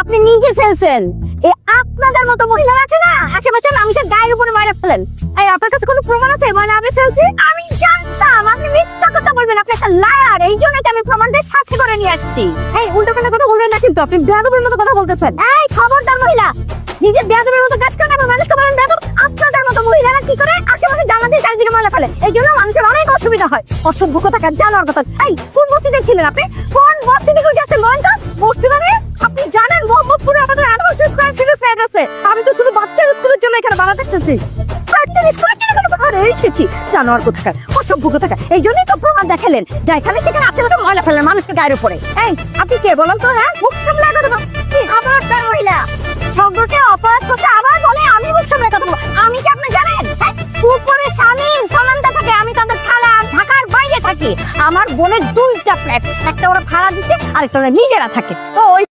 আপনি নিজে ফেলছেন। এই আপনাদের মতো মহিলারা আছে না আশেপাশে মানুষের গায়ের উপরে মারা ফেলেন। এই আপনার কাছে কোনো প্রমাণ আছে মানে আমি ফেলছি? আমি জানতাম আপনি মিথ্যা কথা বলবেন, আপনি একটা লায়ার। এই জন্যই তো আমি প্রমাণটা সাথে করে নিয়ে আসছি। এই উল্টো পাল্টা কথা বলবেন না কিন্তু, আপনি বেয়াদবের মতো কথা বলতেছেন। এই খবরদার মহিলা, নিজের বেয়াদবের মতো কাজ করেন, আপনি মানুষকে বলেন বেয়াদব। আপনাদের মতো মহিলারা কি করে আশেপাশে জানলা দিয়ে চারিদিকে ময়লা ফেলে, এই জন্য মানুষের অনেক অসুবিধা হয়। অসভ্য কোথাকার, জানোয়ার কথা। এই কোন বস্তিতে ছিলেন আপনি? কোন বস্তিতে যাচ্ছেন বলেন তো? বস্তি মানে আপনি জানেন মোহাম্মদপুরে আমাদের 1800 স্কয়ার ফিটের ফ্ল্যাট আছে। আমি তো শুধু বাচ্চার স্কুলের জন্য এখানে ভাড়া দেখতেছি। বাচ্চার স্কুলের জন্য কোনো ভাড়া এসেছি, জানোয়ার কোথাকার, অসভ্য কোথাকার। এই জন্যই তো প্রমাণ দেখালেন যে এখানে সেখানে আশেপাশে ময়লা ফেলেন মানুষের গায়ের উপরে। এই আপনি কে বলেন তো? হ্যাঁ, মুখ সামলে কথা বল। কি খবরদার মহিলা, ঝগড়াকে অপরাধ করতে আবার বলে আমি মুখ সামলে কথা বলবো। আমি কি আপনি জানেন? উপরে শামিম সামান্তা থাকে, আমি তাদের খালা, ঢাকার বাইরে থাকি। আমার বোনের 2টা ফ্ল্যাট, একটা ওরা ভাড়া দিচ্ছে আর একটা ওরা নিজেরা থাকে। তো ওই